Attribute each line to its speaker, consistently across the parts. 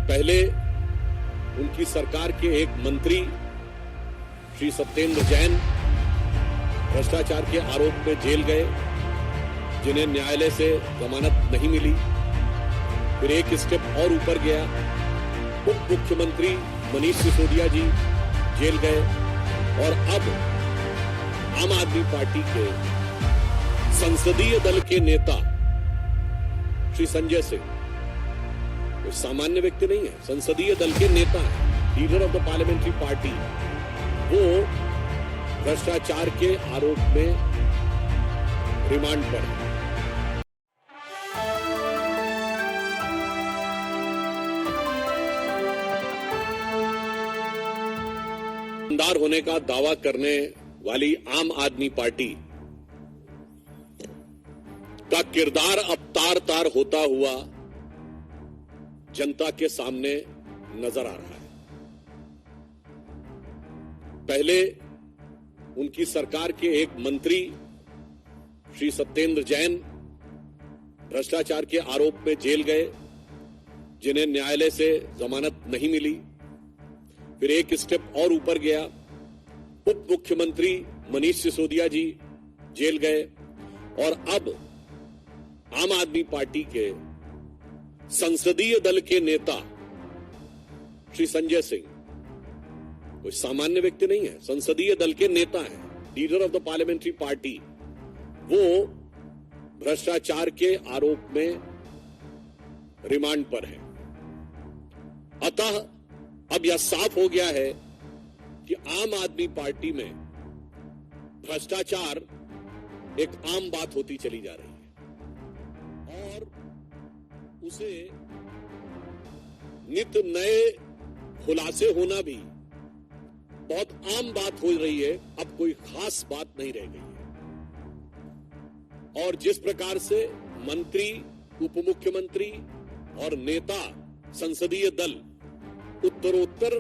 Speaker 1: पहले उनकी सरकार के एक मंत्री श्री सत्येंद्र जैन भ्रष्टाचार के आरोप में जेल गए, जिन्हें न्यायालय से जमानत नहीं मिली। फिर एक स्टेप और ऊपर गया, उप मुख्यमंत्री मनीष सिसोदिया जी जेल गए और अब आम आदमी पार्टी के संसदीय दल के नेता श्री संजय सिंह, वो सामान्य व्यक्ति नहीं है, संसदीय दल के नेता है, leader of the parliamentary party, वो भ्रष्टाचार के आरोप में रिमांड पर है। ईमानदार होने का दावा करने वाली आम आदमी पार्टी का किरदार अब तार तार होता हुआ जनता के सामने नजर आ रहा है। पहले उनकी सरकार के एक मंत्री श्री सत्येंद्र जैन भ्रष्टाचार के आरोप में जेल गए, जिन्हें न्यायालय से जमानत नहीं मिली। फिर एक स्टेप और ऊपर गया, उप मुख्यमंत्री मनीष सिसोदिया जी जेल गए और अब आम आदमी पार्टी के संसदीय दल के नेता श्री संजय सिंह, कोई सामान्य व्यक्ति नहीं है, संसदीय दल के नेता है, leader of the parliamentary party, वो भ्रष्टाचार के आरोप में रिमांड पर है। अतः अब यह साफ हो गया है कि आम आदमी पार्टी में भ्रष्टाचार एक आम बात होती चली जा रही है और उसे नित नए खुलासे होना भी बहुत आम बात हो रही है, अब कोई खास बात नहीं रह गई है। और जिस प्रकार से मंत्री, उप मुख्यमंत्री और नेता संसदीय दल उत्तरोत्तर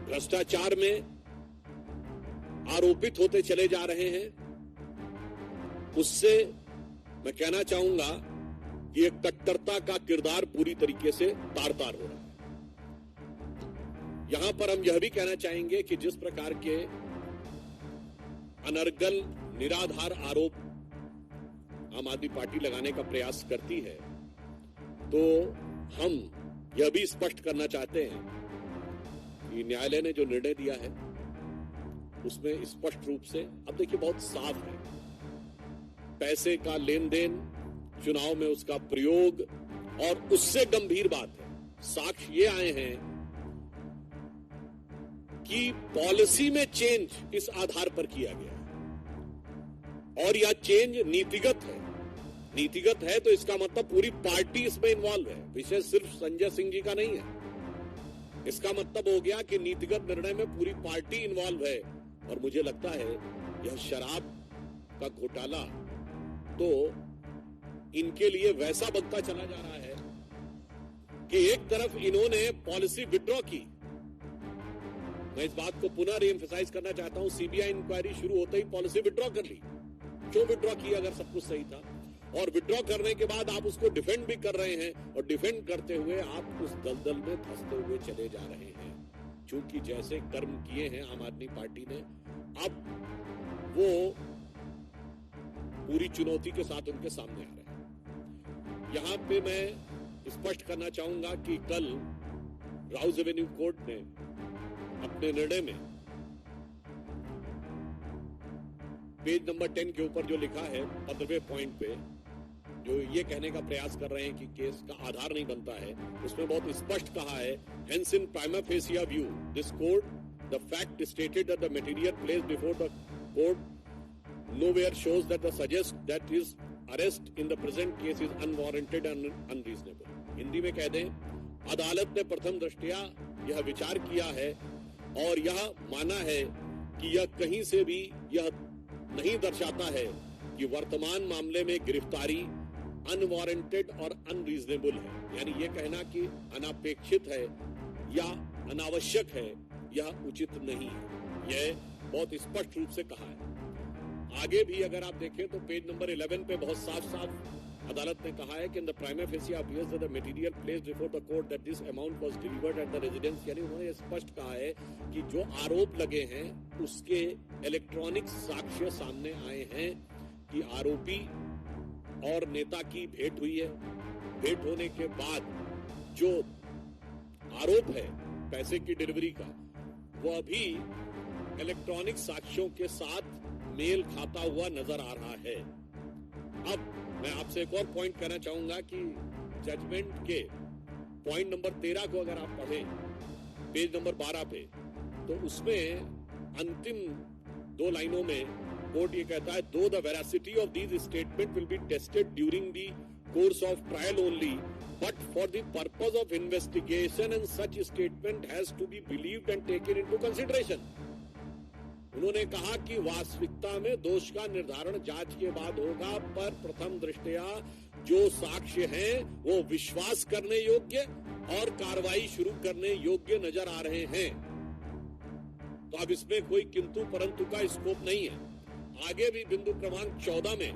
Speaker 1: भ्रष्टाचार में आरोपित होते चले जा रहे हैं, उससे मैं कहना चाहूंगा कि एक कट्टरता का किरदार पूरी तरीके से तार तार हो रहा है। यहां पर हम यह भी कहना चाहेंगे कि जिस प्रकार के अनर्गल निराधार आरोप आम आदमी पार्टी लगाने का प्रयास करती है, तो हम यह भी स्पष्ट करना चाहते हैं कि न्यायालय ने जो निर्णय दिया है उसमें स्पष्ट रूप से, अब देखिए बहुत साफ है, पैसे का लेन देन, चुनाव में उसका प्रयोग, और उससे गंभीर बात है, साक्ष्य ये आए हैं कि पॉलिसी में चेंज किस आधार पर किया गया और यह चेंज नीतिगत है। नीतिगत है तो इसका मतलब पूरी पार्टी इसमें इन्वॉल्व है, विषय सिर्फ संजय सिंह जी का नहीं है। इसका मतलब हो गया कि नीतिगत निर्णय में पूरी पार्टी इन्वॉल्व है। और मुझे लगता है यह शराब का घोटाला तो इनके लिए वैसा बनता चला जा रहा है कि एक तरफ इन्होंने पॉलिसी विड्रॉ की, मैं इस बात को पुनः रीएम्फसाइज करना चाहता हूं, सीबीआई इंक्वायरी शुरू होते ही पॉलिसी विड्रॉ कर ली। क्यों विड्रॉ की अगर सब कुछ सही था? और विड्रॉ करने के बाद आप उसको डिफेंड भी कर रहे हैं और डिफेंड करते हुए आप उस दलदल में धंसते हुए चले जा रहे हैं। क्योंकि जैसे कर्म किए हैं आम आदमी पार्टी ने, अब वो पूरी चुनौती के साथ उनके सामने आ रहे हैं। यहां पे मैं स्पष्ट करना चाहूंगा कि कल राउज एवेन्यू कोर्ट ने अपने निर्णय में पेज नंबर 10 के ऊपर जो लिखा है 15वें पॉइंट पे, जो ये कहने का प्रयास कर रहे हैं कि केस का आधार नहीं बनता है, उसमें बहुत स्पष्ट कहा है, hence in prima fascia view this court the fact stated that the material placed before the court nowhere shows that the suggest that his arrest in the present case is unwarranted and unreasonable। Hindi में कह दें, अदालत ने प्रथम दृष्टया यह विचार किया है और यह माना है कि यह कहीं से भी यह नहीं दर्शाता है कि वर्तमान मामले में गिरफ्तारी अनवारंटेड और अनरीजनेबल है। यानी यह कहना कि अनापेक्षित है या अनावश्यक है, यह उचित नहीं है। यह बहुत स्पष्ट रूप से कहा है। आगे भी अगर आप देखें तो पेज नंबर 11 पे बहुत साफ साफ अदालत ने कहा है कि in the prima facie appears that the material placed before the court that this amount was delivered at the residence, यानी उन्होंने स्पष्ट कहा है कि जो आरोप लगे हैं उसके इलेक्ट्रॉनिक साक्ष्य सामने आए हैं कि आरोपी और नेता की भेंट हुई है। भेंट होने के बाद जो आरोप है पैसे की डिलीवरी का, वह भी इलेक्ट्रॉनिक साक्ष्यों के साथ मेल खाता हुआ नजर आ रहा है। अब मैं आपसे एक और पॉइंट कहना चाहूंगा कि जजमेंट के पॉइंट नंबर 13 को अगर आप पढ़ें पेज नंबर 12 पे, तो उसमें अंतिम 2 लाइनों में कोर्ट ये कहता है, though the veracity of these statement will be tested during the course of trial only, but for the purpose of investigation and such statement has to be believed and taken into consideration. उन्होंने कहा कि वास्तविकता में दोष का निर्धारण जांच के बाद होगा, पर प्रथम दृष्टया जो साक्ष्य हैं वो विश्वास करने योग्य और कार्रवाई शुरू करने योग्य नजर आ रहे हैं। तो अब इसमें कोई किंतु परंतु का स्कोप नहीं है। आगे भी बिंदु क्रमांक 14 में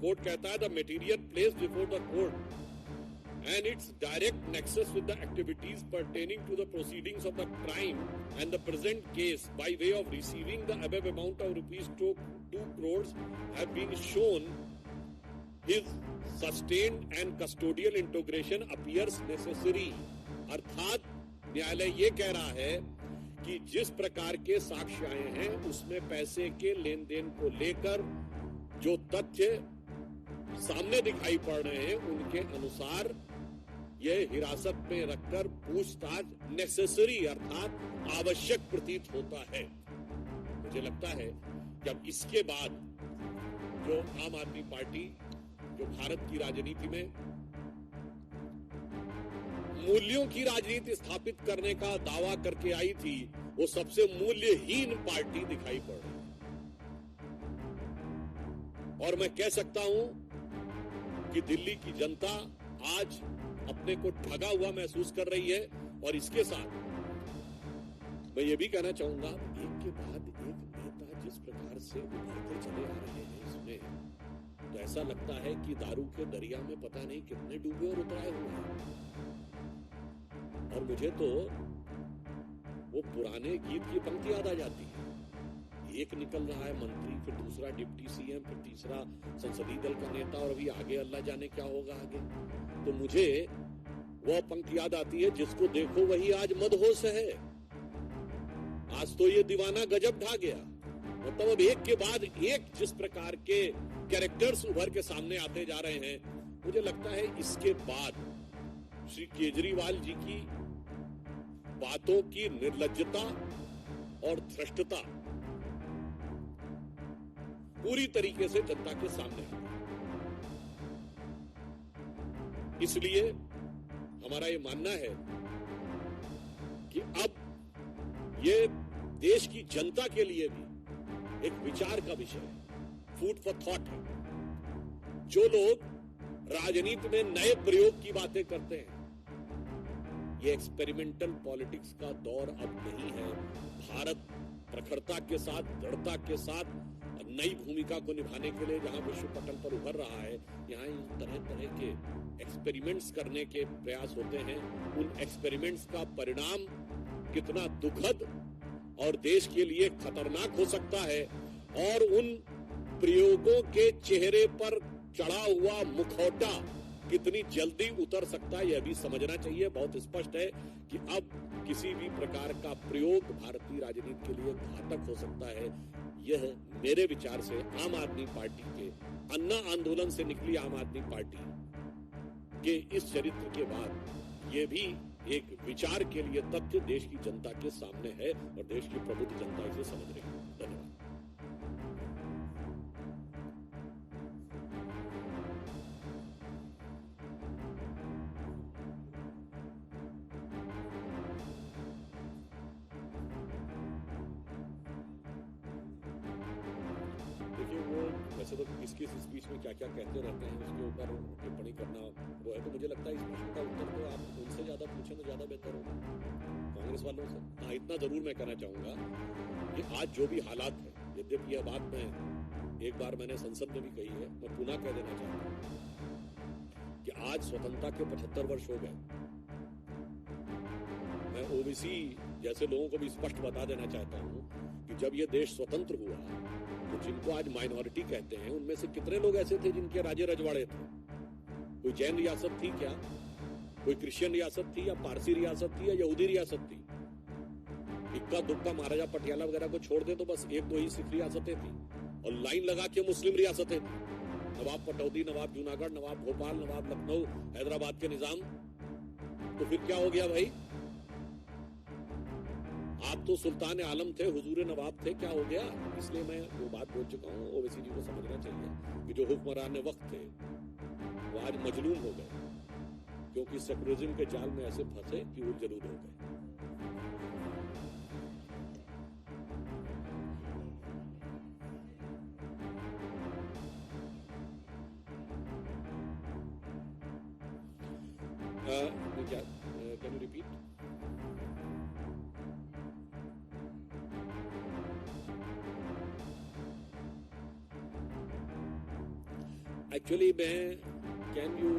Speaker 1: कोर्ट कहता है, the material placed before the court and its direct nexus with the activities pertaining to the proceedings of the crime and the present case by way of receiving the above amount of rupees 2 crores have been shown his sustained and custodial integration appears necessary। अर्थात न्यायालय ये कह रहा है कि जिस प्रकार के साक्ष्य आए हैं उसमें पैसे के लेन देन को लेकर जो तथ्य सामने दिखाई पड़ रहे हैं उनके अनुसार यह हिरासत में रखकर पूछताछ नेसेसरी अर्थात आवश्यक प्रतीत होता है। मुझे लगता है कि अब इसके बाद जो आम आदमी पार्टी जो भारत की राजनीति में मूल्यों की राजनीति स्थापित करने का दावा करके आई थी, वो सबसे मूल्यहीन पार्टी दिखाई पड़ रही है। और मैं कह सकता हूं कि दिल्ली की जनता आज अपने को ठगा हुआ महसूस कर रही है। और इसके साथ मैं ये भी कहना चाहूंगा, एक के बाद एक नेता जिस प्रकार से उभरते चले आ रहे हैं इसमें, तो ऐसा लगता है कि दारू के दरिया में पता नहीं कितने डूबे और उतराए हुए हैं। और मुझे तो वो पुराने गीत की पंक्ति याद आ जाती है, एक निकल रहा है मंत्री, फिर दूसरा डिप्टी सीएम, फिर तीसरा संसदीय दल का नेता, और अभी आगे अल्लाह जाने क्या होगा आगे। तो मुझे वह पंक्ति याद आती है, जिसको देखो वही आज मदहोश है। आज तो ये दीवाना गजब ढा गया। मतलब अब एक के बाद एक जिस प्रकार के कैरेक्टर्स उभर के सामने आते जा रहे हैं, मुझे लगता है इसके बाद श्री केजरीवाल जी की बातों की निर्लज्जता और धृष्टता पूरी तरीके से जनता के सामने है। इसलिए हमारा ये मानना है कि अब ये देश की जनता के लिए भी एक विचार का विषय है, फूड फॉर थॉट है। जो लोग राजनीति में नए प्रयोग की बातें करते हैं, ये एक्सपेरिमेंटल पॉलिटिक्स का दौर अब नहीं है। भारत प्रखरता के साथ, दृढ़ता के साथ नई भूमिका को निभाने के लिए जहां विश्व पटल पर उभर रहा है, यहाँ तरह तरह के एक्सपेरिमेंट्स करने के प्रयास होते हैं। उन एक्सपेरिमेंट्स का परिणाम कितना दुखद और देश के लिए खतरनाक हो सकता है, और उन प्रयोगों के चेहरे पर चढ़ा हुआ मुखौटा कितनी जल्दी उतर सकता है, यह भी समझना चाहिए। बहुत स्पष्ट है कि अब किसी भी प्रकार का प्रयोग भारतीय राजनीति के लिए घातक हो सकता है। यह मेरे विचार से आम आदमी पार्टी के अन्ना आंदोलन से निकली आम आदमी पार्टी के इस चरित्र के बाद ये भी एक विचार के लिए तथ्य देश की जनता के सामने है, और देश की प्रबुद्ध जनता इसे समझ रही है। धन्यवाद। वैसे तो किस स्पीच में क्या क्या कहते रहते हैं उसके ऊपर टिप्पणी करना वो है, तो मुझे लगता है इस प्रश्न का उत्तर तो आप उनसे ज्यादा पूछें तो ज्यादा बेहतर होगा, कांग्रेस वालों से। हाँ, इतना जरूर मैं कहना चाहूंगा कि आज जो भी हालात है, यद्यपि यह बात मैं एक बार मैंने संसद में भी कही है, मैं पुनः कह देना चाहता हूँ आज स्वतंत्रता के 75 वर्ष हो गए। मैं ओबीसी जैसे लोगों को भी स्पष्ट बता देना चाहता हूं कि जब यह देश स्वतंत्र हुआ तो जिनको आज माइनॉरिटी कहते हैं उनमें से कितने लोग ऐसे थे जिनके राजे रजवाड़े थे? कोई जैन रियासत थी क्या? कोई क्रिश्चियन रियासत थी या पारसी रियासत थी या यहूदी रियासत थी? इक्का दुक्का महाराजा पटियाला वगैरह को छोड़ दे तो बस एक दो ही सिख रियासतें थी और लाइन लगा के मुस्लिम रियासतें थी। नवाब पटौदी, नवाब जूनागढ़, नवाब भोपाल, नवाब लखनऊ, हैदराबाद के निजाम। तो फिर क्या हो गया भाई? आप तो सुल्तान आलम थे, हुजूर नवाब थे, क्या हो गया? इसलिए मैं वो बात बोल चुका हूं, ओवैसी जी को समझना चाहिए कि जो हुक्मरान वक्त थे वो आज मजलूम हो गए क्योंकि सेकुलरिज्म के जाल में ऐसे फंसे कि वो जरूर हो गए। Can you repeat? Actually, can you